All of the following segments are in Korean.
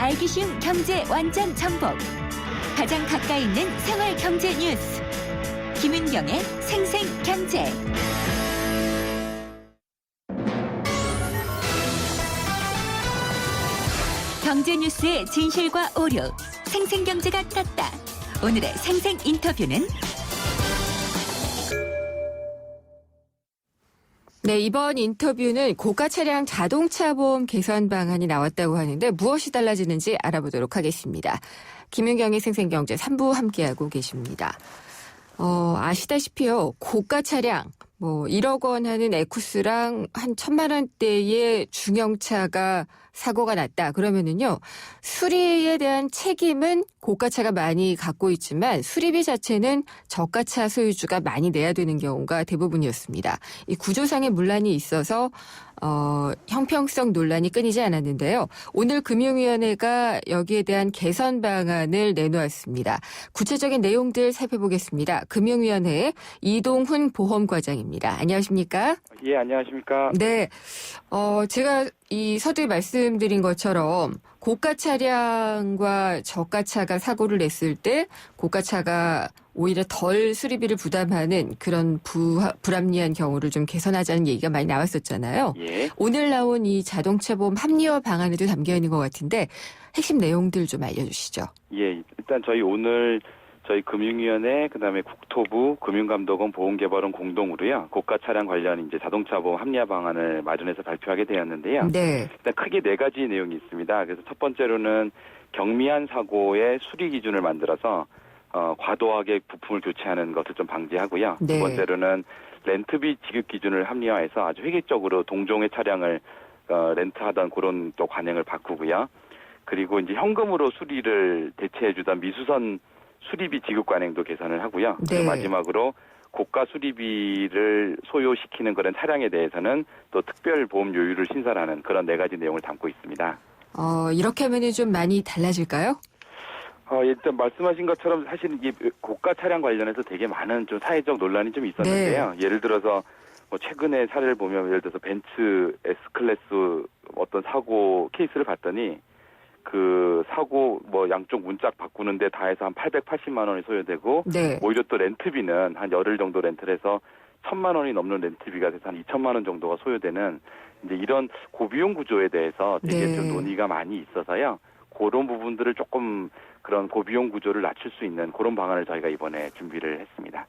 알기 쉬운 경제 완전 정복. 가장 가까이 있는 생활 경제 뉴스. 김은경의 생생경제. 경제 뉴스의 진실과 오류. 생생경제가 떴다. 오늘의 생생 인터뷰는 네, 이번 인터뷰는 고가 차량 자동차 보험 개선 방안이 나왔다고 하는데 무엇이 달라지는지 알아보도록 하겠습니다. 김윤경의 생생경제 3부 함께하고 계십니다. 아시다시피요, 고가 차량, 1억 원 하는 에쿠스랑 한 1,000만 원대의 중형차가 사고가 났다. 그러면은요, 수리에 대한 책임은 고가차가 많이 갖고 있지만 수리비 자체는 저가차 소유주가 많이 내야 되는 경우가 대부분이었습니다. 이 구조상의 문란이 있어서 형평성 논란이 끊이지 않았는데요. 오늘 금융위원회가 여기에 대한 개선 방안을 내놓았습니다. 구체적인 내용들 살펴보겠습니다. 금융위원회 이동훈 보험과장입니다. 안녕하십니까? 예, 안녕하십니까? 네, 제가 이 서두에 말씀드린 것처럼 고가 차량과 저가차가 사고를 냈을 때 고가차가 오히려 덜 수리비를 부담하는 그런 불합리한 경우를 좀 개선하자는 얘기가 많이 나왔었잖아요. 예. 오늘 나온 이 자동차 보험 합리화 방안에도 담겨 있는 것 같은데 핵심 내용들 좀 알려주시죠. 예, 일단 저희 금융위원회, 그다음에 국토부, 금융감독원, 보험개발원 공동으로요. 고가 차량 관련 이제 자동차 보험 합리화 방안을 마련해서 발표하게 되었는데요. 네. 일단 크게 4가지 내용이 있습니다. 그래서 첫 번째로는 경미한 사고의 수리 기준을 만들어서 과도하게 부품을 교체하는 것을 좀 방지하고요. 네. 두 번째로는 렌트비 지급 기준을 합리화해서 아주 획일적으로 동종의 차량을 렌트하던 그런 또 관행을 바꾸고요. 그리고 이제 현금으로 수리를 대체해주던 미수선 수리비 지급 관행도 개선을 하고요. 네. 그리고 마지막으로 고가 수리비를 소요시키는 그런 차량에 대해서는 또 특별 보험 요율을 신설하는 그런 4가지 내용을 담고 있습니다. 이렇게 하면은 좀 많이 달라질까요? 일단 말씀하신 것처럼 사실 이 고가 차량 관련해서 되게 많은 좀 사회적 논란이 좀 있었는데요. 네. 예를 들어서 최근에 사례를 보면 예를 들어서 벤츠 S클래스 어떤 사고 케이스를 봤더니 그 사고 양쪽 문짝 바꾸는데 다 해서 한 880만 원이 소요되고 네. 오히려 또 렌트비는 한 열흘 정도 렌트를 해서 1,000만 원이 넘는 렌트비가 돼서 한 2천만 원 정도가 소요되는 이제 이런 고비용 구조에 대해서 되게 네. 좀 논의가 많이 있어서요. 그런 부분들을 조금 그런 고비용 구조를 낮출 수 있는 그런 방안을 저희가 이번에 준비를 했습니다.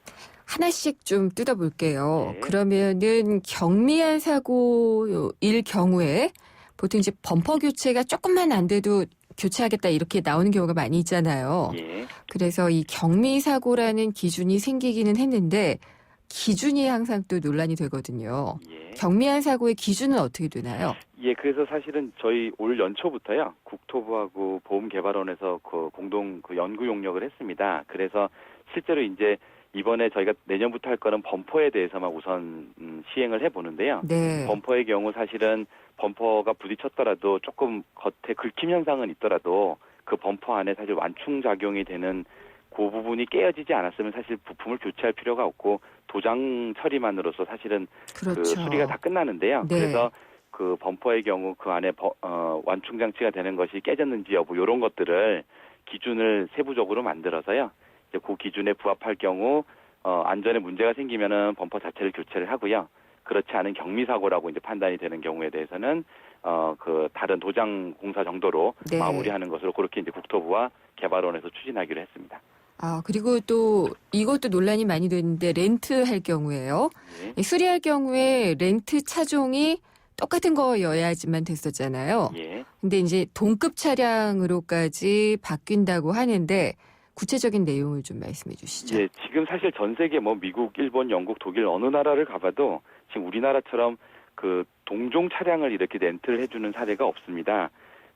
하나씩 좀 뜯어볼게요. 네. 그러면은 경미한 사고일 경우에 보통 이제 범퍼 교체가 조금만 안 돼도 교체하겠다 이렇게 나오는 경우가 많이 있잖아요. 예. 그래서 이 경미 사고라는 기준이 생기기는 했는데 기준이 항상 또 논란이 되거든요. 예. 경미한 사고의 기준은 어떻게 되나요? 예, 그래서 사실은 저희 올 연초부터요, 국토부하고 보험개발원에서 공동 연구 용역을 했습니다. 그래서 실제로 이제 이번에 저희가 내년부터 할 거는 범퍼에 대해서만 우선 시행을 해보는데요. 네. 범퍼의 경우 사실은 범퍼가 부딪혔더라도 조금 겉에 긁힘 현상은 있더라도 그 범퍼 안에 사실 완충작용이 되는 그 부분이 깨어지지 않았으면 사실 부품을 교체할 필요가 없고 도장 처리만으로서 사실은 그렇죠. 그 수리가 다 끝나는데요. 네. 그래서 그 범퍼의 경우 그 안에 완충 장치가 되는 것이 깨졌는지 여부 이런 것들을 기준을 세부적으로 만들어서요. 이제 그 기준에 부합할 경우 안전에 문제가 생기면은 범퍼 자체를 교체를 하고요. 그렇지 않은 경미 사고라고 이제 판단이 되는 경우에 대해서는 그 다른 도장 공사 정도로 네. 마무리하는 것으로 그렇게 이제 국토부와 개발원에서 추진하기로 했습니다. 그리고 또 이것도 논란이 많이 되는데 렌트할 경우에요. 예. 수리할 경우에 렌트 차종이 똑같은 거여야지만 됐었잖아요. 예. 근데 이제 동급 차량으로까지 바뀐다고 하는데 구체적인 내용을 좀 말씀해 주시죠. 예, 지금 사실 전 세계 미국, 일본, 영국, 독일 어느 나라를 가봐도 지금 우리나라처럼 그 동종 차량을 이렇게 렌트를 해주는 사례가 없습니다.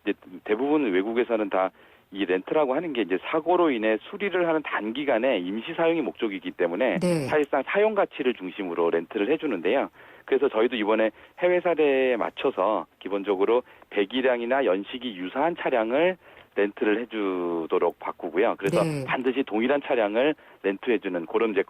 이제 대부분 외국에서는 다 이 렌트라고 하는 게 이제 사고로 인해 수리를 하는 단기간에 임시 사용이 목적이기 때문에 네. 사실상 사용 가치를 중심으로 렌트를 해주는데요. 그래서 저희도 이번에 해외 사례에 맞춰서 기본적으로 배기량이나 연식이 유사한 차량을 렌트를 해주도록 바꾸고요. 그래서 네. 반드시 동일한 차량을 렌트해주는 그런 이제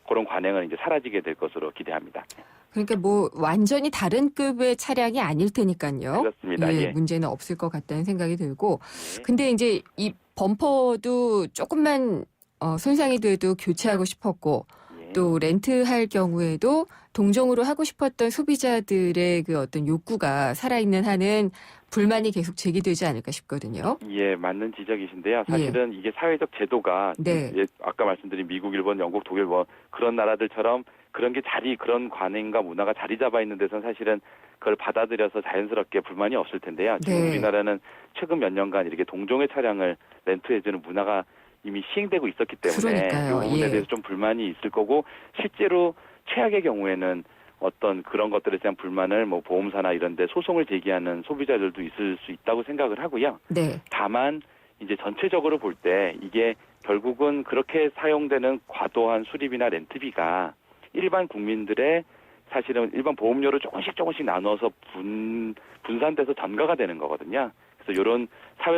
그런 관행은 이제 사라지게 될 것으로 기대합니다. 그러니까 뭐 완전히 다른 급의 차량이 아닐 테니까요. 그렇습니다. 예. 문제는 없을 것 같다는 생각이 들고. 예. 근데 이제 이 범퍼도 조금만 손상이 돼도 교체하고 싶었고 예. 또 렌트할 경우에도 동종으로 하고 싶었던 소비자들의 그 어떤 욕구가 살아있는 한은 불만이 계속 제기되지 않을까 싶거든요. 예, 맞는 지적이신데요. 사실은 이게 사회적 제도가 네. 아까 말씀드린 미국, 일본, 영국, 독일 뭐 그런 나라들처럼 그런 게 그런 관행과 문화가 자리 잡아 있는 데서는 사실은 그걸 받아들여서 자연스럽게 불만이 없을 텐데요. 지금 네. 우리나라는 최근 몇 년간 이렇게 동종의 차량을 렌트해주는 문화가 이미 시행되고 있었기 때문에 그러니까요. 이 부분에 예. 대해서 좀 불만이 있을 거고 실제로 최악의 경우에는 어떤 그런 것들에 대한 불만을 뭐 보험사나 이런 데 소송을 제기하는 소비자들도 있을 수 있다고 생각을 하고요. 네. 다만 이제 전체적으로 볼 때 이게 결국은 그렇게 사용되는 과도한 수리비나 렌트비가 일반 국민들의 사실은 일반 보험료를 조금씩 나눠서 분산돼서 전가가 되는 거거든요. 그래서 이런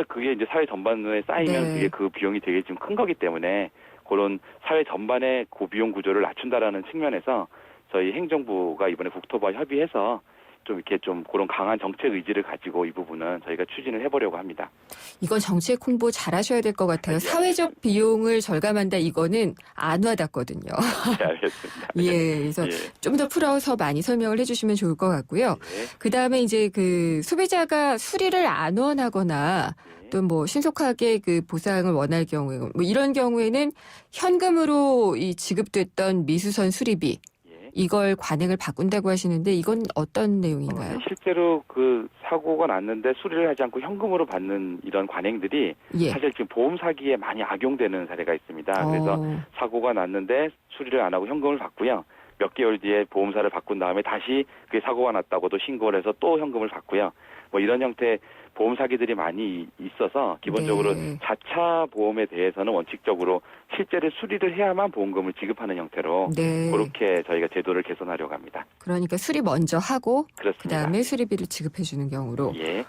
그게 이제 사회 전반에 쌓이면 네. 그게 그 비용이 되게 좀 큰 거기 때문에 그런 사회 전반의 고비용 구조를 낮춘다라는 측면에서 저희 행정부가 이번에 국토부와 협의해서 좀 이렇게 좀 그런 강한 정책 의지를 가지고 이 부분은 저희가 추진을 해보려고 합니다. 이건 정책 홍보 잘 하셔야 될 것 같아요. 예, 사회적 비용을 절감한다 이거는 안 와닿거든요. 네, 알겠습니다. 예, 그래서 예. 좀 더 풀어서 많이 설명을 해주시면 좋을 것 같고요. 예. 그 다음에 이제 그 소비자가 수리를 안 원하거나 예. 또 뭐 신속하게 그 보상을 원할 경우에 뭐 이런 경우에는 현금으로 이 지급됐던 미수선 수리비 예. 이걸 관행을 바꾼다고 하시는데 이건 어떤 내용인가요? 실제로 그 사고가 났는데 수리를 하지 않고 현금으로 받는 이런 관행들이 예. 사실 지금 보험 사기에 많이 악용되는 사례가 있습니다. 그래서 사고가 났는데 수리를 안 하고 현금을 받고요. 몇 개월 뒤에 보험사를 바꾼 다음에 다시 그게 사고가 났다고도 신고를 해서 또 현금을 받고요. 뭐 이런 형태의 보험 사기들이 많이 있어서 기본적으로 네. 자차 보험에 대해서는 원칙적으로 실제로 수리를 해야만 보험금을 지급하는 형태로 네. 그렇게 저희가 제도를 개선하려고 합니다. 그러니까 수리 먼저 하고 그렇습니다. 그다음에 수리비를 지급해 주는 경우로. 예.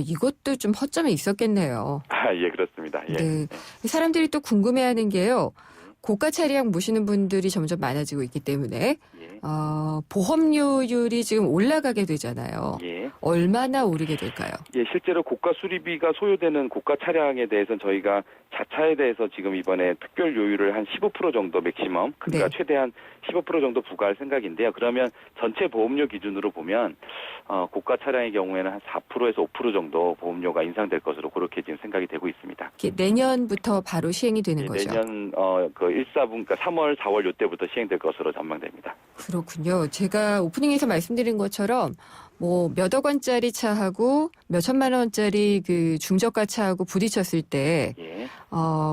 이것도 좀 허점이 있었겠네요. 예, 그렇습니다. 예. 네. 사람들이 또 궁금해하는 게요. 고가 차량 모시는 분들이 점점 많아지고 있기 때문에 예. 보험료율이 지금 올라가게 되잖아요. 예. 얼마나 오르게 될까요? 예, 실제로 고가 수리비가 소요되는 고가 차량에 대해서는 저희가 자차에 대해서 지금 이번에 특별 요율을 한 15% 정도 맥시멈, 그러니까 네. 최대한 15% 정도 부과할 생각인데요. 그러면 전체 보험료 기준으로 보면 고가 차량의 경우에는 한 4%에서 5% 정도 보험료가 인상될 것으로 그렇게 지금 생각이 되고 있습니다. 내년부터 바로 시행이 되는 예, 거죠. 내년 그 1사분, 그러니까 3월, 4월 요때부터 시행될 것으로 전망됩니다. 그렇군요. 제가 오프닝에서 말씀드린 것처럼 뭐 몇억 원짜리 차하고 몇천만 원짜리 그 중저가 차하고 부딪혔을 때 예.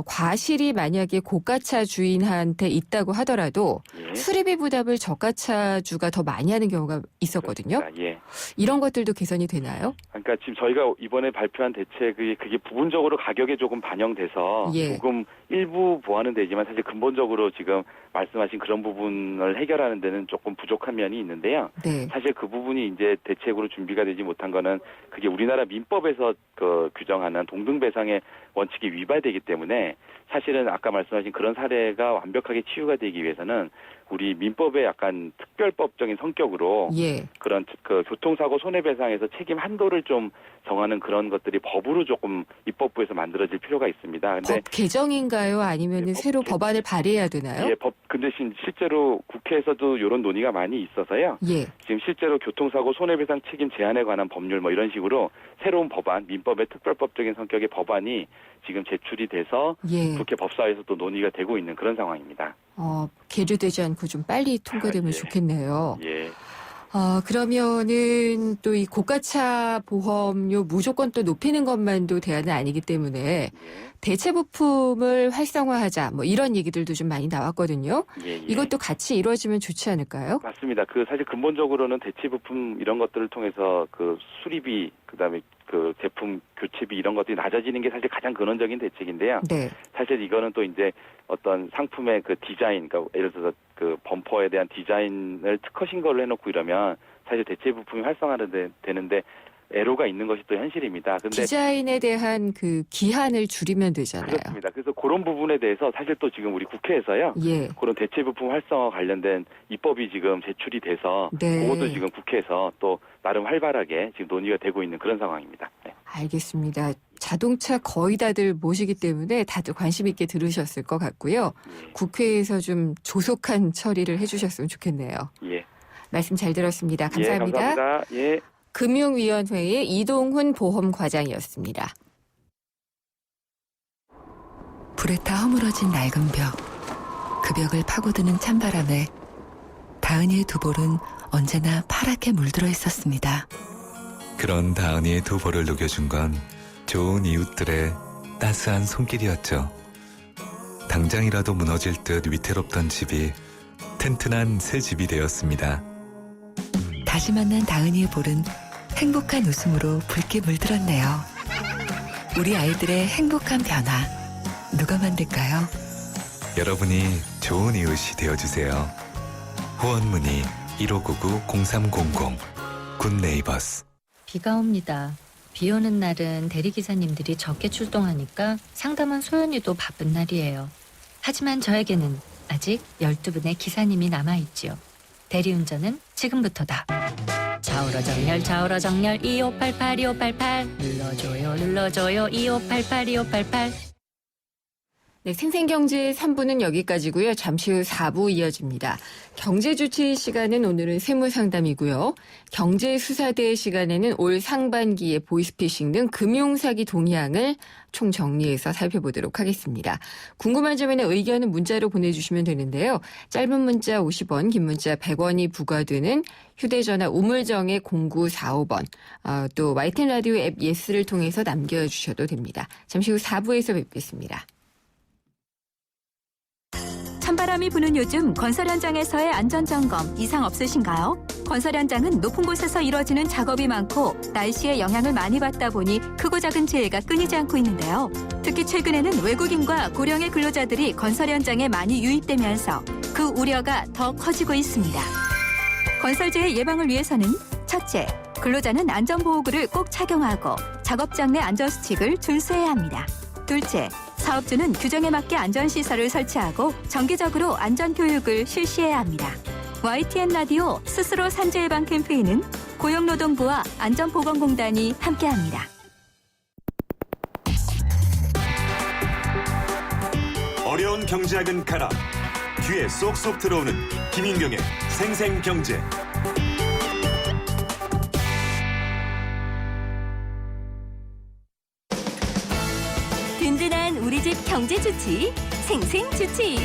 과실이 만약에 고가차 주인한테 있다고 하더라도 예. 수리비 부담을 저가차주가 더 많이 하는 경우가 있었거든요. 그렇습니다. 예. 이런 것들도 개선이 되나요? 그러니까 지금 저희가 이번에 발표한 대책이 그게 부분적으로 가격에 조금 반영돼서 예. 조금 일부 보완은 되지만 사실 근본적으로 지금 말씀하신 그런 부분을 해결하는 데는 조금 부족한 면이 있는데요. 네. 사실 그 부분이 이제 대책으로 준비가 되지 못한 거는 그게 우리나라 민법에서 그 규정하는 동등배상의 원칙이 위반되기 때문에 사실은 아까 말씀하신 그런 사례가 완벽하게 치유가 되기 위해서는 우리 민법의 약간 특별법적인 성격으로 예. 그런 그 교통사고 손해배상에서 책임 한도를 좀 정하는 그런 것들이 법으로 조금 입법부에서 만들어질 필요가 있습니다. 근데 법 개정인가요? 아니면 예, 새로 법안을 발의해야 되나요? 예, 근데 실제로 국회에서도 이런 논의가 많이 있어서요. 예. 지금 실제로 교통사고 손해배상 책임 제한에 관한 법률 뭐 이런 식으로 새로운 법안, 민법의 특별법적인 성격의 법안이 지금 제출이 돼서 예. 국회 법사위에서도 논의가 되고 있는 그런 상황입니다. 계류되지 않고 좀 빨리 통과되면 예. 좋겠네요. 예. 그러면은 또 이 고가차 보험료 무조건 또 높이는 것만도 대안은 아니기 때문에 예. 대체 부품을 활성화하자 뭐 이런 얘기들도 좀 많이 나왔거든요. 예. 예. 이것도 같이 이루어지면 좋지 않을까요? 맞습니다. 사실 근본적으로는 대체 부품 이런 것들을 통해서 그 수리비, 그다음에 그 제품 교체비 이런 것들이 낮아지는 게 사실 가장 근원적인 대책인데요. 네. 사실 이거는 또 이제 어떤 상품의 그 디자인, 그러니까 예를 들어서 그 범퍼에 대한 디자인을 특허 신고를 해놓고 이러면 사실 대체 부품이 활성화되는데 애로가 있는 것이 또 현실입니다. 근데 디자인에 대한 그 기한을 줄이면 되잖아요. 그렇습니다. 그래서 그런 부분에 대해서 사실 또 지금 우리 국회에서요. 예. 그런 대체 부품 활성화 관련된 입법이 지금 제출이 돼서 네. 그것도 지금 국회에서 또 나름 활발하게 지금 논의가 되고 있는 그런 상황입니다. 네. 알겠습니다. 자동차 거의 다들 모시기 때문에 다들 관심 있게 들으셨을 것 같고요. 예. 국회에서 좀 조속한 처리를 해주셨으면 좋겠네요. 예. 말씀 잘 들었습니다. 감사합니다. 예, 감사합니다. 예. 금융위원회의 이동훈 보험과장이었습니다. 불에 타 허물어진 낡은 벽. 그 벽을 파고드는 찬바람에 다은이의 두 볼은 언제나 파랗게 물들어 있었습니다. 그런 다은이의 두 볼을 녹여준 건 좋은 이웃들의 따스한 손길이었죠. 당장이라도 무너질 듯 위태롭던 집이 튼튼한 새 집이 되었습니다. 다시 만난 다은이의 볼은 행복한 웃음으로 붉게 물들었네요. 우리 아이들의 행복한 변화, 누가 만들까요? 여러분이 좋은 이웃이 되어주세요. 후원 문의 1599-0300 굿네이버스. 비가 옵니다. 비 오는 날은 대리기사님들이 적게 출동하니까 상담원 소연이도 바쁜 날이에요. 하지만 저에게는 아직 12분의 기사님이 남아있지요. 대리운전은 지금부터다. 좌우로 정렬 2588 눌러줘요 2588. 네, 생생경제 3부는 여기까지고요. 잠시 후 4부 이어집니다. 경제주치 시간은 오늘은 세무상담이고요. 경제수사대 시간에는 올 상반기의 보이스피싱 등 금융사기 동향을 총정리해서 살펴보도록 하겠습니다. 궁금한 점에는 의견은 문자로 보내주시면 되는데요. 짧은 문자 50원, 긴 문자 100원이 부과되는 휴대전화 우물정의 0945번, 또 YTN 라디오 앱 예스를 통해서 남겨주셔도 됩니다. 잠시 후 4부에서 뵙겠습니다. 찬바람이 부는 요즘 건설 현장에서의 안전점검 이상 없으신가요? 건설 현장은 높은 곳에서 이루어지는 작업이 많고 날씨의 영향을 많이 받다 보니 크고 작은 재해가 끊이지 않고 있는데요. 특히 최근에는 외국인과 고령의 근로자들이 건설 현장에 많이 유입되면서 그 우려가 더 커지고 있습니다. 건설 재해 예방을 위해서는 첫째, 근로자는 안전보호구를 꼭 착용하고 작업장 내 안전수칙을 준수해야 합니다. 둘째, 사업주는 규정에 맞게 안전시설을 설치하고 정기적으로 안전교육을 실시해야 합니다. YTN 라디오 스스로 산재예방 캠페인은 고용노동부와 안전보건공단이 함께합니다. 어려운 경제학은 가라. 귀에 쏙쏙 들어오는 김인경의 생생경제. 든든한 우리 집 경제주치, 생생주치.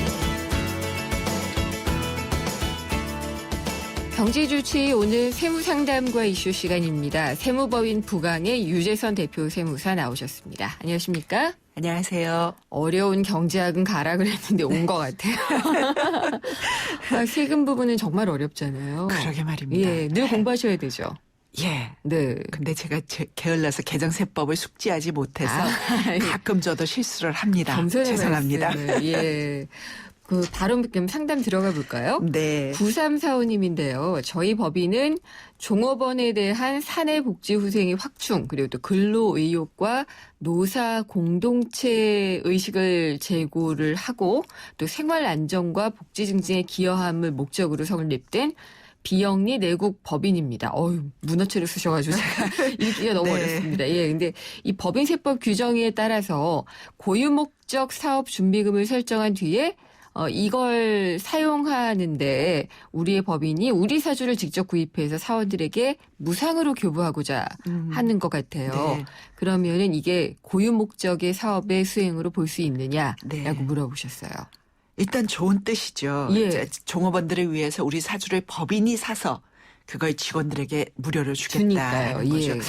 경제주치 오늘 세무상담과 이슈 시간입니다. 세무법인 부강의 유재선 대표 세무사 나오셨습니다. 안녕하십니까? 안녕하세요. 어려운 경제학은 가라 그랬는데 온 것 같아요. 세금 부분은 정말 어렵잖아요. 그러게 말입니다. 예, 늘 공부하셔야 되죠. 예. 네. 근데 제가 게을러서 개정세법을 숙지하지 못해서 가끔 저도 실수를 합니다. 겸손의 죄송합니다. 말씀을. 예. 바로 상담 들어가 볼까요? 네. 9345님인데요. 저희 법인은 종업원에 대한 사내복지후생의 확충, 그리고 또 근로의욕과 노사 공동체 의식을 제고를 하고 또 생활안정과 복지 증진에 기여함을 목적으로 설립된 비영리 내국 법인입니다. 문어체를 쓰셔가지고 제가 읽기가 너무 네. 어렵습니다. 예, 근데 이 법인세법 규정에 따라서 고유목적 사업준비금을 설정한 뒤에 이걸 사용하는데 우리의 법인이 우리 사주를 직접 구입해서 사원들에게 무상으로 교부하고자 하는 것 같아요. 네. 그러면은 이게 고유목적의 사업의 수행으로 볼 수 있느냐라고 네. 물어보셨어요. 일단 좋은 뜻이죠. 예. 종업원들을 위해서 우리 사주를 법인이 사서 그걸 직원들에게 무료로 주겠다는 주니까요. 거죠. 예.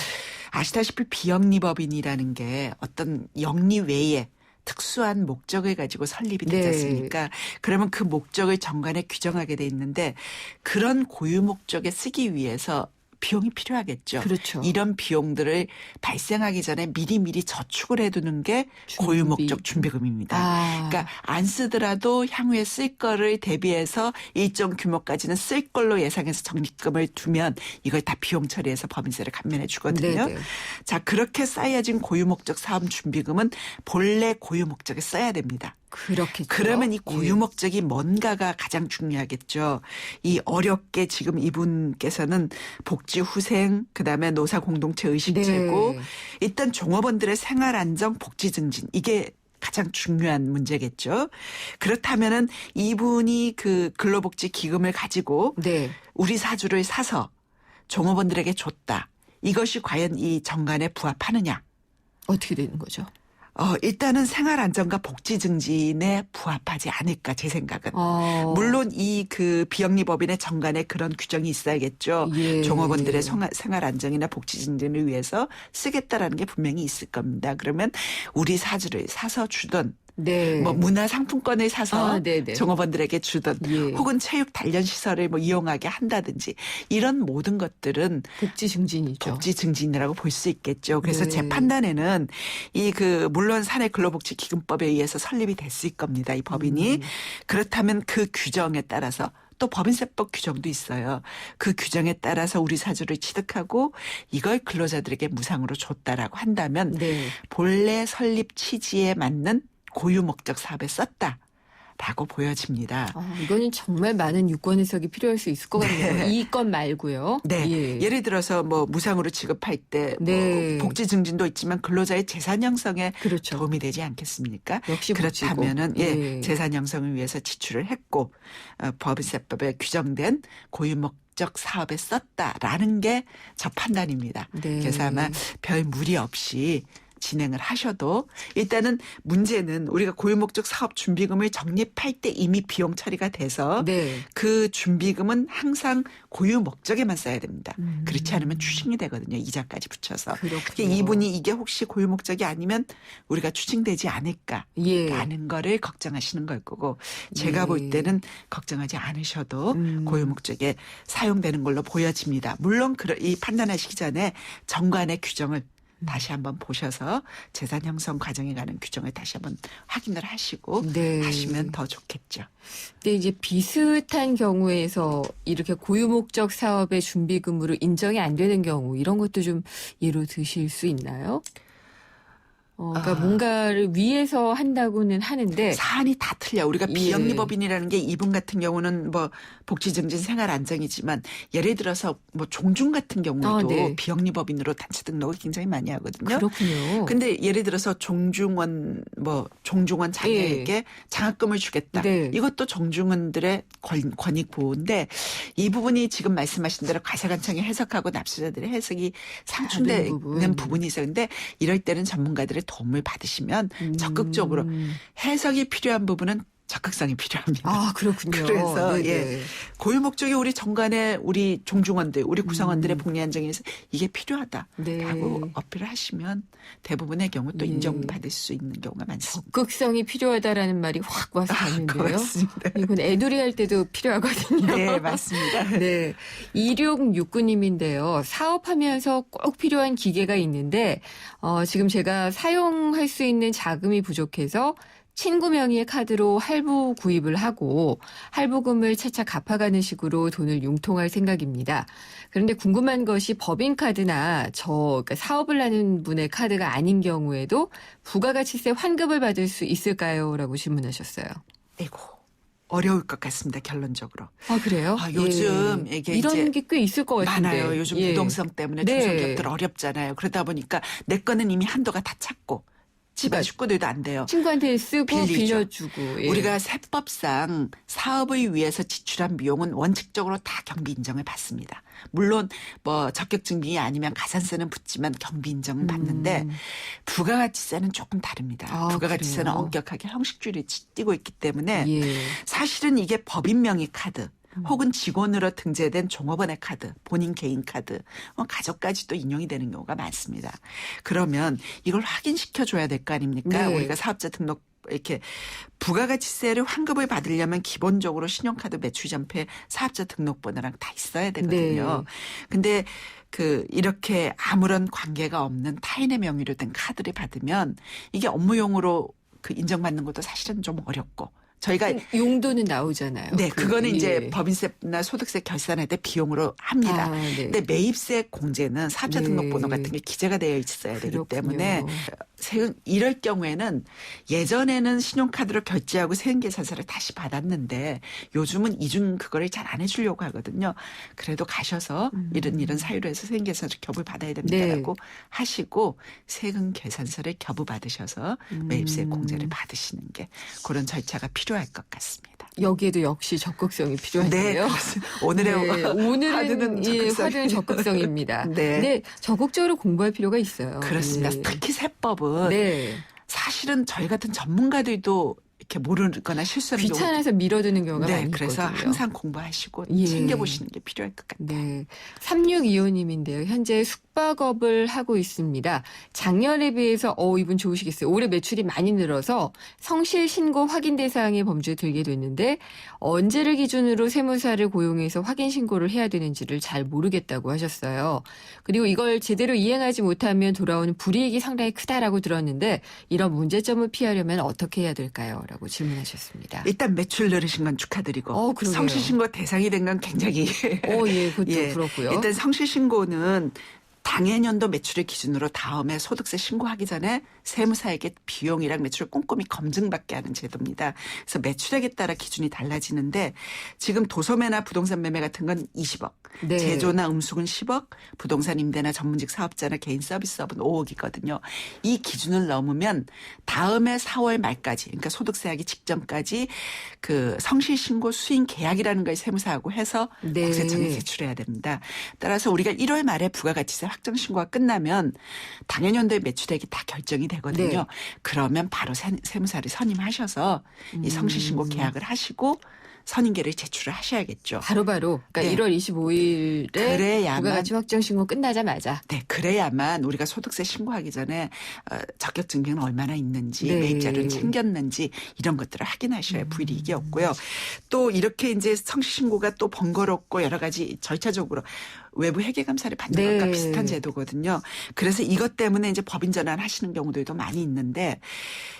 아시다시피 비영리법인이라는 게 어떤 영리 외에 특수한 목적을 가지고 설립이 되지 네. 않습니까? 그러면 그 목적을 정관에 규정하게 돼 있는데 그런 고유 목적에 쓰기 위해서 비용이 필요하겠죠. 그렇죠. 이런 비용들을 발생하기 전에 미리미리 저축을 해두는 게 고유 목적 준비금입니다. 그러니까 안 쓰더라도 향후에 쓸 거를 대비해서 일정 규모까지는 쓸 걸로 예상해서 적립금을 두면 이걸 다 비용 처리해서 법인세를 감면해 주거든요. 네네. 자, 그렇게 쌓여진 고유 목적 사업 준비금은 본래 고유 목적에 써야 됩니다. 그렇겠죠. 그러면 이 고유 예. 목적이 뭔가가 가장 중요하겠죠. 이 어렵게 지금 이분께서는 복지 후생, 그다음에 노사 공동체 의식 제고, 네. 일단 종업원들의 생활 안정, 복지 증진 이게 가장 중요한 문제겠죠. 그렇다면은 이분이 그 근로복지 기금을 가지고 네. 우리 사주를 사서 종업원들에게 줬다. 이것이 과연 이 정관에 부합하느냐? 어떻게 되는 거죠? 일단은 생활 안정과 복지 증진에 부합하지 않을까 제 생각은. 물론 이 그 비영리법인의 정관에 그런 규정이 있어야겠죠. 예. 종업원들의 생활 안정이나 복지 증진을 위해서 쓰겠다라는 게 분명히 있을 겁니다. 그러면 우리 사주를 사서 주던 네. 뭐 문화상품권을 사서 네네. 종업원들에게 주던 예. 혹은 체육 단련 시설을 뭐 이용하게 한다든지 이런 모든 것들은 복지 증진이죠. 복지 증진이라고 볼 수 있겠죠. 그래서 네. 제 판단에는 물론 사내 근로복지 기금법에 의해서 설립이 됐을 겁니다. 이 법인이. 그렇다면 그 규정에 따라서 또 법인세법 규정도 있어요. 그 규정에 따라서 우리 사주를 취득하고 이걸 근로자들에게 무상으로 줬다라고 한다면 네. 본래 설립 취지에 맞는 고유 목적 사업에 썼다라고 보여집니다. 이거는 정말 많은 유권 해석이 필요할 수 있을 것 같네요. 이 건 말고요. 네. 예. 예를 들어서 뭐 무상으로 지급할 때 네. 뭐 복지 증진도 있지만 근로자의 재산 형성에 그렇죠. 도움이 되지 않겠습니까? 역시 복지고. 그렇다면은 예. 재산 형성을 위해서 지출을 했고 법인세법에 규정된 고유 목적 사업에 썼다라는 게 저 판단입니다. 네. 그래서 아마 별 무리 없이 진행을 하셔도 일단은 문제는 우리가 고유목적 사업 준비금을 적립할 때 이미 비용 처리가 돼서 네. 그 준비금은 항상 고유 목적에만 써야 됩니다. 그렇지 않으면 추징이 되거든요. 이자까지 붙여서. 그렇군요. 그러니까 이분이 이게 혹시 고유 목적이 아니면 우리가 추징되지 않을까라는 예. 거를 걱정하시는 걸 거고 제가 예. 볼 때는 걱정하지 않으셔도 고유 목적에 사용되는 걸로 보여집니다. 물론 이 판단하시기 전에 정관의 규정을 다시 한번 보셔서 재산 형성 과정에 가는 규정을 다시 한번 확인을 하시고 네. 하시면 더 좋겠죠. 근데 이제 비슷한 경우에서 이렇게 고유 목적 사업의 준비금으로 인정이 안 되는 경우 이런 것도 좀 예로 드실 수 있나요? 그러니까 뭔가를 위해서 한다고는 하는데 사안이 다 틀려. 우리가 예. 비영리법인이라는 게 이분 같은 경우는 뭐 복지증진 생활 안정이지만 예를 들어서 뭐 종중 같은 경우도 네. 비영리법인으로 단체 등록을 굉장히 많이 하거든요. 그렇군요. 근데 예를 들어서 종중원 자녀에게 장학금을 주겠다. 네. 이것도 종중원들의 권익 보호인데 이 부분이 지금 말씀하신 대로 가사관청이 해석하고 납세자들의 해석이 상충되는 부분이 있어요. 근데 이럴 때는 전문가들의 도움을 받으시면 적극적으로 해석이 필요한 부분은 적극성이 필요합니다. 그렇군요. 그래서 네네. 고유 목적이 우리 정관의 우리 종중원들, 우리 구성원들의 복리 안정에 서 이게 필요하다라고 네. 어필을 하시면 대부분의 경우 또 예. 인정받을 수 있는 경우가 많습니다. 적극성이 필요하다라는 말이 확 와서 갔는데요. 고맙습니다. 이건 애돌이 할 때도 필요하거든요. 네, 맞습니다. 네. 2669님인데요. 사업하면서 꼭 필요한 기계가 있는데, 지금 제가 사용할 수 있는 자금이 부족해서 친구 명의의 카드로 할부 구입을 하고 할부금을 차차 갚아가는 식으로 돈을 융통할 생각입니다. 그런데 궁금한 것이 법인카드나 그러니까 사업을 하는 분의 카드가 아닌 경우에도 부가가치세 환급을 받을 수 있을까요? 라고 질문하셨어요. 아이고, 어려울 것 같습니다. 결론적으로. 그래요? 요즘 예. 이게 이런 이제 게 꽤 있을 것 같은데. 많아요. 요즘 예. 부동산 때문에 네. 중소기업들 어렵잖아요. 그러다 보니까 내 거는 이미 한도가 다 찼고 집안 식구들도 안 돼요. 친구한테 쓰고 빌리죠. 빌려주고. 예. 우리가 세법상 사업을 위해서 지출한 비용은 원칙적으로 다 경비 인정을 받습니다. 물론 뭐 적격증빙이 아니면 가산세는 붙지만 경비 인정은 받는데 부가가치세는 조금 다릅니다. 부가가치세는 그래요? 엄격하게 형식주의를 띠고 있기 때문에 예. 사실은 이게 법인 명의 카드 혹은 직원으로 등재된 종업원의 카드, 본인 개인 카드, 가족까지도 인용이 되는 경우가 많습니다. 그러면 이걸 확인시켜줘야 될 거 아닙니까? 네. 우리가 사업자 등록 이렇게 부가가치세를 환급을 받으려면 기본적으로 신용카드 매출 전폐 사업자 등록번호랑 다 있어야 되거든요. 근데 이렇게 아무런 관계가 없는 타인의 명의로 된 카드를 받으면 이게 업무용으로 인정받는 것도 사실은 좀 어렵고 저희가 용도는 나오잖아요. 네, 그거는 예. 이제 법인세나 소득세 결산할 때 비용으로 합니다. 네. 근데 매입세 공제는 사업자 네. 등록번호 같은 게 기재가 되어 있어야 되기 그렇군요. 때문에 이럴 경우에는 예전에는 신용카드로 결제하고 세금계산서를 다시 받았는데 요즘은 이중 그거를 잘 안 해주려고 하거든요. 그래도 가셔서 이런 사유로 해서 세금계산서 겹을 받아야 됩니다라고 하시고 세금계산서를 겹을 받으셔서 매입세 공제를 받으시는 게 그런 절차가 필요할 것 같습니다. 여기에도 역시 적극성이 네, 필요한데요. 그렇습니다. 오늘의 오늘은 화두는 적극성입니다. 네. 네, 적극적으로 공부할 필요가 있어요. 그렇습니다. 네. 특히 세법은 네. 사실은 저희 같은 전문가들도 이렇게 모르거나 실수하는 경우 귀찮아서 밀어두는 경우가 네, 많이 그래서 있거든요. 항상 공부하시고 예. 챙겨보시는 게 필요할 것 같아요. 네. 3625님인데요. 현재 숙박업을 하고 있습니다. 작년에 비해서 이분 좋으시겠어요. 올해 매출이 많이 늘어서 성실 신고 확인 대상의 범주에 들게 됐는데 언제를 기준으로 세무사를 고용해서 확인 신고를 해야 되는지를 잘 모르겠다고 하셨어요. 그리고 이걸 제대로 이행하지 못하면 돌아오는 불이익이 상당히 크다라고 들었는데 이런 문제점을 피하려면 어떻게 해야 될까요? 라고 질문하셨습니다. 일단 매출 늘으신 건 축하드리고 그러게요. 성실신고 대상이 된 건 굉장히 예, 그것도 예. 그렇고요. 일단 성실신고는 당해년도 매출을 기준으로 다음에 소득세 신고하기 전에 세무사에게 비용이랑 매출을 꼼꼼히 검증받게 하는 제도입니다. 그래서 매출액에 따라 기준이 달라지는데 지금 도소매나 부동산 매매 같은 건 20억, 네. 제조나 음식은 10억, 부동산 임대나 전문직 사업자나 개인 서비스업은 5억이거든요. 이 기준을 넘으면 다음에 4월 말까지, 그러니까 소득세하기 직전까지 성실신고 수인 계약이라는 걸 세무사하고 해서 네. 국세청에 제출해야 됩니다. 따라서 우리가 1월 말에 부가가치세 확정 신고가 끝나면 당해년도의 매출액이 다 결정이 되거든요. 네. 그러면 바로 세무사를 선임하셔서 이 성실신고 계약을 하시고 선임계를 제출을 하셔야겠죠. 바로바로 그러니까 네. 1월 25일에 그래야만 부가가치 확정 신고 끝나자마자 네, 그래야만 우리가 소득세 신고하기 전에 적격 증빙은 얼마나 있는지, 네. 매입자료를 챙겼는지 이런 것들을 확인하셔야 불이익이 없고요. 또 이렇게 이제 성실신고가 또 번거롭고 여러 가지 절차적으로 외부 회계감사를 받는 네. 것과 비슷한 제도거든요. 그래서 이것 때문에 이제 법인 전환하시는 경우들도 많이 있는데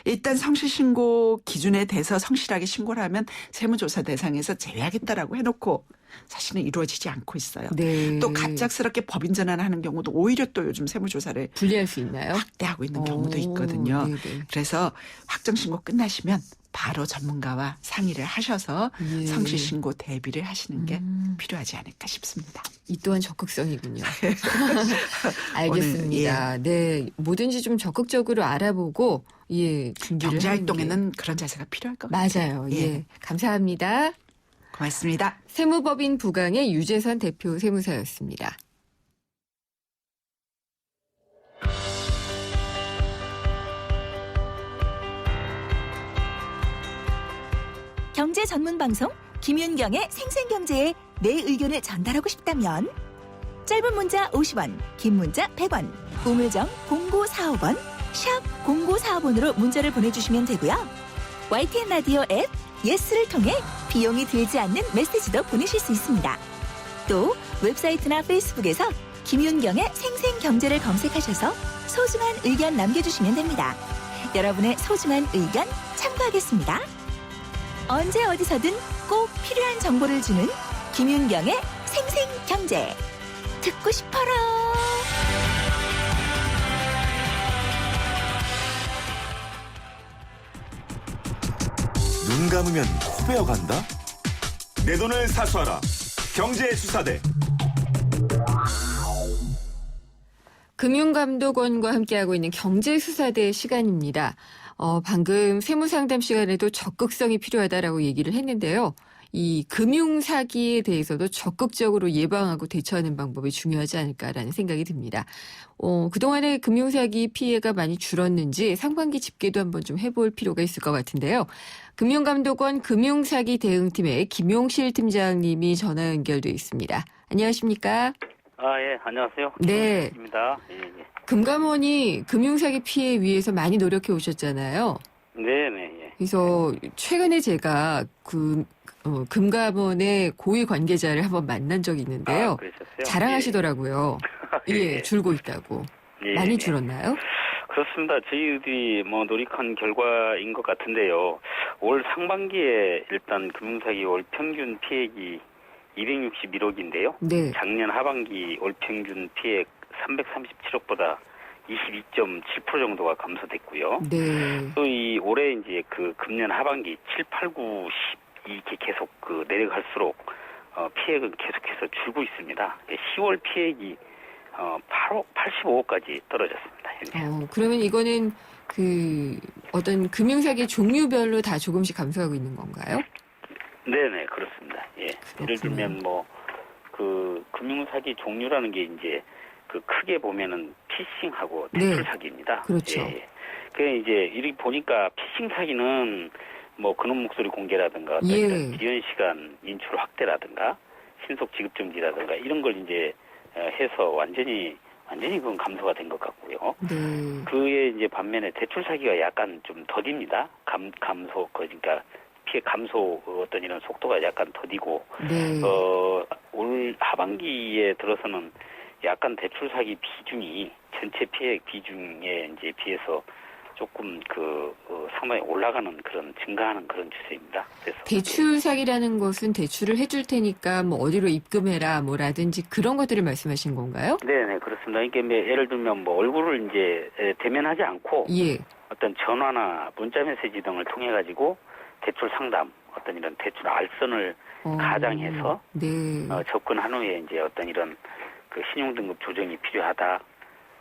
일단 성실신고 기준에 대해서 성실하게 신고를 하면 세무조사 대상에서 제외하겠다라고 해놓고 사실은 이루어지지 않고 있어요. 네. 또 갑작스럽게 법인 전환하는 경우도 오히려 또 요즘 세무조사를 분리할 수 있나요? 확대하고 있는 경우도 있거든요. 네네. 그래서 확정신고 끝나시면 바로 전문가와 상의를 하셔서 예. 성실신고 대비를 하시는 게 필요하지 않을까 싶습니다. 이 또한 적극성이군요. 알겠습니다. 오늘, 네, 뭐든지 좀 적극적으로 알아보고 준비를 경제활동에는 하는 그런 자세가 필요할 것 게. 같아요. 맞아요. 예. 감사합니다. 고맙습니다. 세무법인 부강의 유재선 대표 세무사였습니다. 경제 전문 방송 김윤경의 생생경제에 내 의견을 전달하고 싶다면 짧은 문자 50원, 긴 문자 100원, 우물정 0945번, 샵 0945번으로 문자를 보내주시면 되고요. YTN 라디오 앱 예스를 통해 비용이 들지 않는 메시지도 보내실 수 있습니다. 또 웹사이트나 페이스북에서 김윤경의 생생경제를 검색하셔서 소중한 의견 남겨주시면 됩니다. 여러분의 소중한 의견 참고하겠습니다. 언제 어디서든 꼭 필요한 정보를 주는 김윤경의 생생경제. 듣고 싶어라. 눈 감으면 코 베어간다? 내 돈을 사수하라. 경제수사대. 금융감독원과 함께하고 있는 경제수사대 시간입니다. 방금 세무상담 시간에도 적극성이 필요하다라고 얘기를 했는데요. 이 금융사기에 대해서도 적극적으로 예방하고 대처하는 방법이 중요하지 않을까라는 생각이 듭니다. 그동안의 금융사기 피해가 많이 줄었는지 상반기 집계도 한번 좀 해볼 필요가 있을 것 같은데요. 금융감독원 금융사기 대응팀의 김용실 팀장님이 전화 연결돼 있습니다. 안녕하십니까? 예, 안녕하세요. 네. 입니다. 예. 금감원이 금융사기 피해 위해서 많이 노력해 오셨잖아요. 네네. 예. 그래서 최근에 제가 금감원의 고위 관계자를 한번 만난 적이 있는데요. 그러셨어요? 자랑하시더라고요. 예, 줄고 있다고. 예, 많이 예. 줄었나요? 그렇습니다. 저희들이 노력한 결과인 것 같은데요. 올 상반기에 일단 금융사기 월 평균 피해액이 261억인데요. 네. 작년 하반기 월 평균 피해액 337억보다 22.7% 정도가 감소됐고요. 네. 또 이 올해 이제 그 금년 하반기 7, 8, 9, 10 이렇게 계속 내려갈수록 피해액은 계속해서 줄고 있습니다. 10월 피해액이 85억까지 떨어졌습니다. 현재. 그러면 이거는 어떤 금융사기 종류별로 다 조금씩 감소하고 있는 건가요? 네네, 그렇습니다. 예. 예를 들면 금융사기 종류라는 게 이제 크게 보면은 피싱하고 대출 사기입니다. 그렇죠. 예. 그 이제 이렇게 보니까 피싱 사기는 근원 목소리 공개라든가 어떤 이런 지연 시간 인출 확대라든가 신속 지급 정지라든가 이런 걸 이제 해서 완전히 그건 감소가 된 것 같고요. 네. 그에 이제 반면에 대출 사기가 약간 좀 더딥니다. 감소 그러니까 피해 감소 어떤 이런 속도가 약간 더디고 네. 올 하반기에 들어서는 약간 대출 사기 비중이 전체 피해액 비중에 이제 비해서 조금 상당히 올라가는 그런 증가하는 그런 추세입니다. 그래서 대출 사기라는 것은 대출을 해줄 테니까 어디로 입금해라 라든지 그런 것들을 말씀하신 건가요? 네네 그렇습니다. 그러니까 예를 들면 얼굴을 이제 대면하지 않고 예. 어떤 전화나 문자 메시지 등을 통해 가지고 대출 상담 어떤 이런 대출 알선을 가장해서 네. 접근한 후에 이제 어떤 이런 신용등급 조정이 필요하다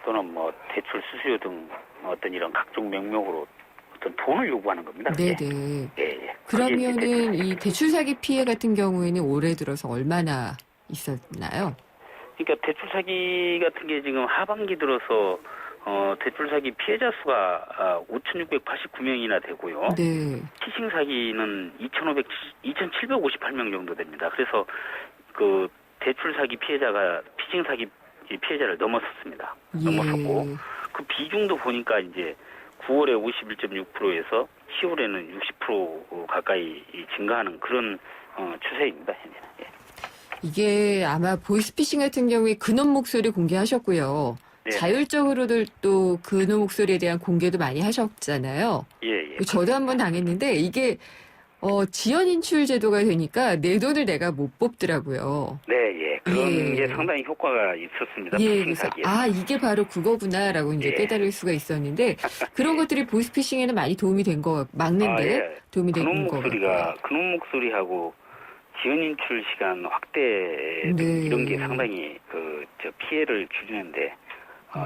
또는 대출 수수료 등 어떤 이런 각종 명목으로 어떤 돈을 요구하는 겁니다. 네네. 예. 그러면은 이 대출 사기 피해 같은 경우에는 올해 들어서 얼마나 있었나요? 그러니까 대출 사기 같은 게 지금 하반기 들어서 대출 사기 피해자 수가 5,689명이나 되고요. 네. 피싱 사기는 2,758명 정도 됩니다. 그래서 대출 사기 피해자가 피싱 사기 피해자를 넘어섰습니다. 넘어섰고 그 비중도 보니까 이제 9월에 51.6%에서 10월에는 60% 가까이 증가하는 그런 추세입니다. 현재는. 예. 이게 아마 보이스피싱 같은 경우에 근원 목소리 공개하셨고요. 네. 자율적으로도 또 근원 목소리에 대한 공개도 많이 하셨잖아요. 예. 저도 한번 당했는데 이게 지연 인출 제도가 되니까 내 돈을 내가 못 뽑더라고요. 네, 예. 그런 게 상당히 효과가 있었습니다. 예, 피싱 그래서 사기에. 이게 바로 그거구나라고 이제 깨달을 수가 있었는데 그런 것들이 보이스피싱에는 많이 도움이 된 거 막는데 도움이 된 거 같고요. 근원 목소리하고 지연 인출 시간 확대 등 이런 게 상당히 피해를 줄이는데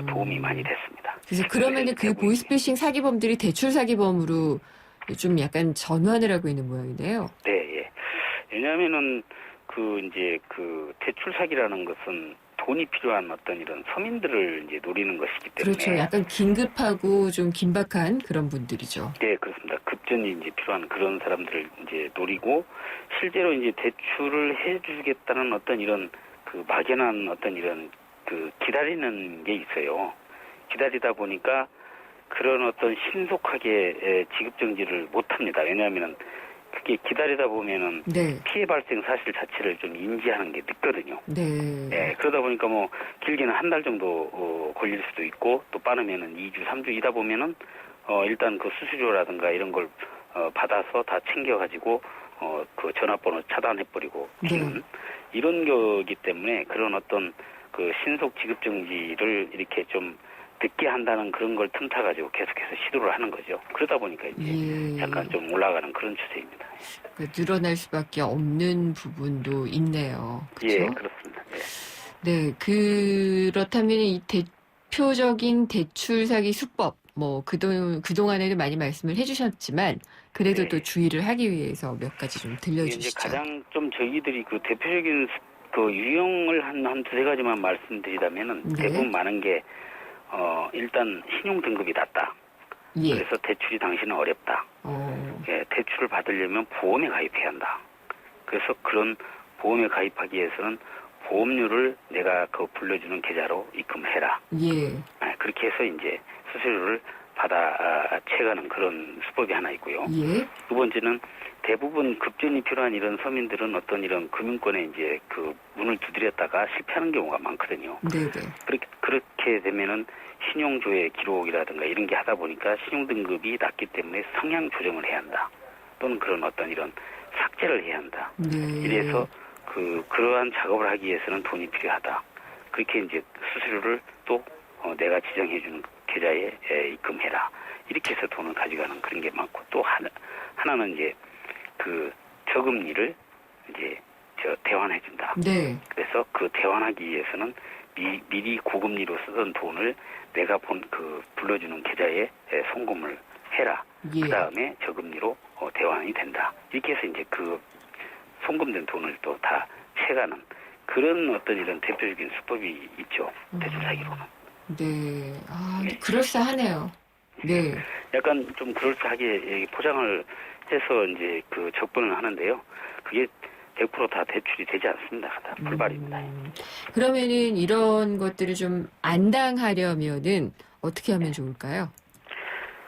도움이 많이 됐습니다. 그래서 그러면은 그 보이스피싱 사기범들이 대출 사기범으로 좀 약간 전환을 하고 있는 모양인데요. 네, 예. 왜냐하면은 대출 사기라는 것은 돈이 필요한 어떤 이런 서민들을 이제 노리는 것이기 때문에. 그렇죠. 약간 긴급하고 좀 긴박한 그런 분들이죠. 네, 그렇습니다. 급전이 이제 필요한 그런 사람들을 이제 노리고 실제로 이제 대출을 해주겠다는 어떤 이런 막연한 어떤 이런 기다리는 게 있어요. 기다리다 보니까 그런 어떤 신속하게 지급 정지를 못 합니다. 왜냐하면은 그게 기다리다 보면은 피해 발생 사실 자체를 좀 인지하는 게 늦거든요. 네. 그러다 보니까 길게는 한 달 정도 걸릴 수도 있고 또 빠르면은 2주, 3주이다 보면은 일단 그 수수료라든가 이런 걸 받아서 다 챙겨가지고 그 전화번호 차단해버리고 이런 거기 때문에 그런 어떤 신속 지급 정지를 이렇게 좀 늦게 한다는 그런 걸 틈타가지고 계속해서 시도를 하는 거죠. 그러다 보니까 이제 약간 좀 올라가는 그런 추세입니다. 늘어날 수밖에 없는 부분도 있네요. 그렇죠? 예, 그렇습니다. 네, 그렇다면 이 대표적인 대출 사기 수법, 그동안에는 많이 말씀을 해주셨지만 그래도 또 주의를 하기 위해서 몇 가지 좀 들려주시죠. 이제 가장 좀 저희들이 대표적인 유형을 한 두세 가지만 말씀드리자면은 대부분 많은 게 일단 신용 등급이 낮다. 그래서 대출이 당신은 어렵다. 예, 대출을 받으려면 보험에 가입해야 한다. 그래서 그런 보험에 가입하기 위해서는 보험료를 내가 불려주는 계좌로 입금해라. 그렇게 해서 이제 수수료를 받아채가는 그런 수법이 하나 있고요. 예. 두 번째는 대부분 급전이 필요한 이런 서민들은 어떤 이런 금융권에 이제 그 문을 두드렸다가 실패하는 경우가 많거든요. 네네. 그렇게 되면은 신용조회 기록이라든가 이런 게 하다 보니까 신용등급이 낮기 때문에 성향 조정을 해야 한다. 또는 그런 어떤 이런 삭제를 해야 한다. 네. 이래서 그러한 작업을 하기 위해서는 돈이 필요하다. 그렇게 이제 수수료를 또 내가 지정해주는 계좌에 입금해라. 이렇게 해서 돈을 가져가는 그런 게 많고 또 하나는 이제 그 저금리를 이제 대환해준다. 네. 그래서 그 대환하기 위해서는 미리 고금리로 쓰던 돈을 내가 불러주는 계좌에 송금을 해라. 예. 그 다음에 저금리로 대환이 된다. 이렇게 해서 이제 그 송금된 돈을 또 다 채가는 그런 어떤 이런 대표적인 수법이 있죠. 대출 사기로는. 네. 아, 네. 그럴싸하네요. 네. 약간 좀 그럴싸하게 포장을 해서 이제 그 접근을 하는데요. 그게 100% 다 대출이 되지 않습니다. 다 불발입니다. 그러면은 이런 것들을 좀 안 당하려면은 어떻게 하면 좋을까요?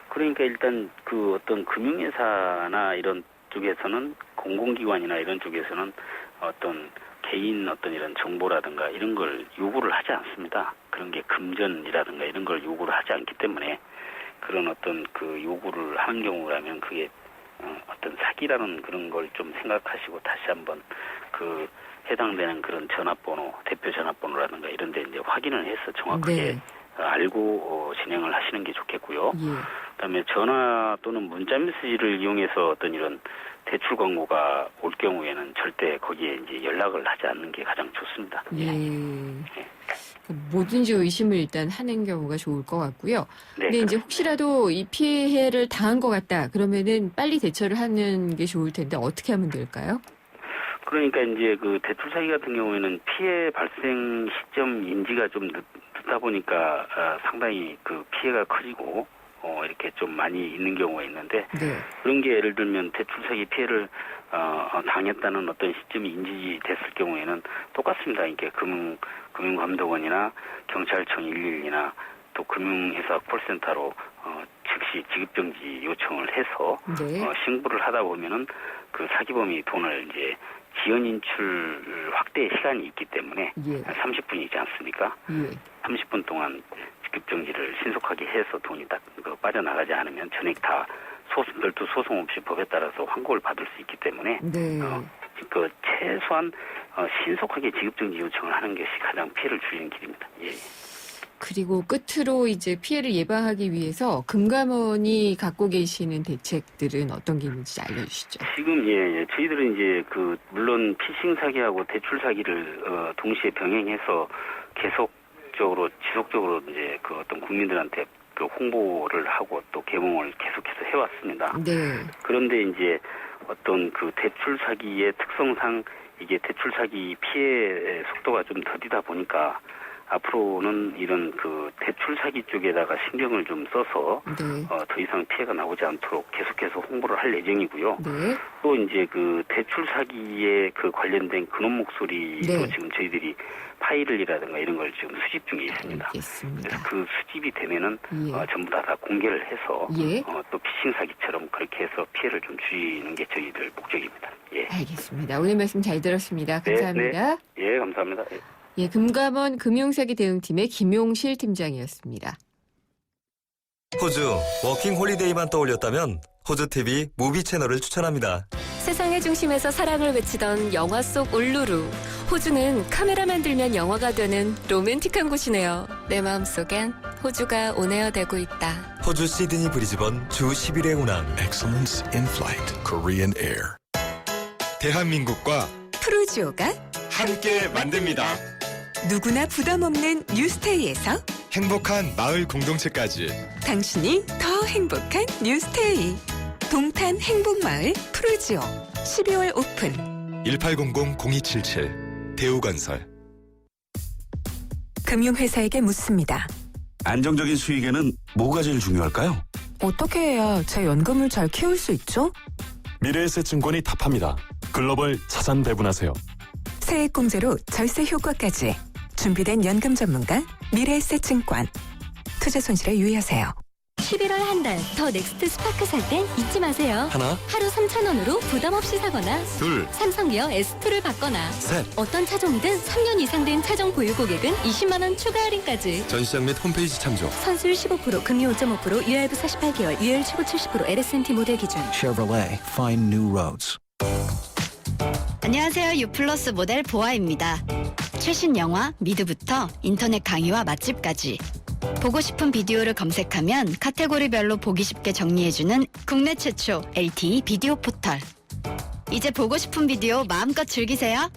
그러니까 일단 그 어떤 금융회사나 이런 쪽에서는 공공기관이나 이런 쪽에서는 어떤 개인 어떤 이런 정보라든가 이런 걸 요구를 하지 않습니다. 그런 게 금전이라든가 이런 걸 요구를 하지 않기 때문에 그런 어떤 그 요구를 하는 경우라면 그게 어떤 사기라는 그런 걸 좀 생각하시고 다시 한번 그 해당되는 그런 전화번호, 대표 전화번호라든가 이런 데 이제 확인을 해서 정확하게 네. 알고 진행을 하시는 게 좋겠고요. 예. 그다음에 전화 또는 문자 메시지를 이용해서 어떤 이런 대출 광고가 올 경우에는 절대 거기에 이제 연락을 하지 않는 게 가장 좋습니다. 예. 뭐든지 의심을 일단 하는 경우가 좋을 것 같고요. 네, 근데 이제 그렇습니다. 혹시라도 이 피해를 당한 것 같다 그러면은 빨리 대처를 하는 게 좋을 텐데 어떻게 하면 될까요? 그러니까 이제 그 대출 사기 같은 경우에는 피해 발생 시점 인지가 좀 늦다 보니까 상당히 그 피해가 커지고 이렇게 좀 많이 있는 경우가 있는데 네. 그런 게 예를 들면 대출 사기 피해를 당했다는 어떤 시점이 인지됐을 경우에는 똑같습니다. 이게 금융감독원이나 경찰청 112나 또 금융회사 콜센터로 즉시 지급정지 요청을 해서 네. 신고를 하다 보면은 그 사기범이 돈을 이제 지연 인출 확대 시간이 있기 때문에 예. 30분이지 않습니까? 예. 30분 동안 지급정지를 신속하게 해서 돈이 딱 빠져나가지 않으면 전액 다 별도 소송 없이 법에 따라서 환고를 받을 수 있기 때문에 네. 그 최소한 신속하게 지급정지 요청을 하는 것이 가장 피해를 줄이는 길입니다. 예. 그리고 끝으로 이제 피해를 예방하기 위해서 금감원이 갖고 계시는 대책들은 어떤 게 있는지 알려주시죠. 지금 저희들은 이제 물론 피싱 사기하고 대출 사기를 동시에 병행해서 지속적으로 이제 그 어떤 국민들한테 그 홍보를 하고 또 개몽을 계속해서 해왔습니다. 네. 그런데 이제 어떤 그 대출 사기의 특성상 이게 대출 사기 피해 속도가 좀 더디다 보니까 앞으로는 이런 그 대출 사기 쪽에다가 신경을 좀 써서 네. 더 이상 피해가 나오지 않도록 계속해서 홍보를 할 예정이고요. 네. 또 이제 그 대출 사기에 그 관련된 근원 목소리도 네. 지금 저희들이 파일이라든가 이런 걸 지금 수집 중에 있습니다. 알겠습니다. 그래서 그 수집이 되면은 예. 전부 다 공개를 해서 예. 또 피싱 사기처럼 그렇게 해서 피해를 좀 줄이는 게 저희들 목적입니다. 예. 알겠습니다. 오늘 말씀 잘 들었습니다. 네, 감사합니다. 예, 감사합니다. 예. 예, 금감원 금융사기 대응팀의 김용실 팀장이었습니다. 호주 워킹 홀리데이만 떠올렸다면 호주TV 무비 채널을 추천합니다. 세상의 중심에서 사랑을 외치던 영화 속 울루루. 호주는 카메라만 들면 영화가 되는 로맨틱한 곳이네요. 내 마음속엔 호주가 온에어 되고 있다. 호주 시드니 브리즈번 주 10일의 운항. Excellence in Flight Korean Air. 대한민국과 프루지오가 함께 만듭니다. 누구나 부담 없는 뉴스테이에서 행복한 마을 공동체까지 당신이 더 행복한 뉴스테이. 동탄 행복마을 프루지오 12월 오픈. 1800-0277 대우건설. 금융회사에게 묻습니다. 안정적인 수익에는 뭐가 제일 중요할까요? 어떻게 해야 제 연금을 잘 키울 수 있죠? 미래에셋증권이 답합니다. 글로벌 자산 배분하세요. 세액공제로 절세 효과까지 준비된 연금 전문가 미래에셋증권. 투자 손실에 유의하세요. 11월 한 달 더 넥스트 스파크 살 땐 잊지 마세요. 하나, 하루 3,000원으로 부담 없이 사거나 둘, 삼성기어 S2를 받거나 셋. 어떤 차종이든 3년 이상 된 차종 보유 고객은 20만 원 추가 할인까지. 전시장 및 홈페이지 참조. 선수율 15%, 금리 5.5%, 유효할부 48개월, 유효율 최고 70%, LS&T 모델 기준. Chevrolet, find new roads. 안녕하세요. 유플러스 모델 보아입니다. 최신 영화 미드부터 인터넷 강의와 맛집까지 보고 싶은 비디오를 검색하면 카테고리별로 보기 쉽게 정리해주는 국내 최초 LTE 비디오 포털. 이제 보고 싶은 비디오 마음껏 즐기세요.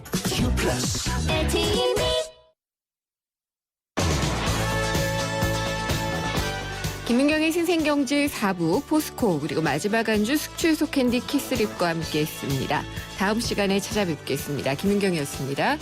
김은경의 신생경제 4부 포스코 그리고 마지막 안주 숙취해소 캔디 키스립과 함께했습니다. 다음 시간에 찾아뵙겠습니다. 김은경이었습니다.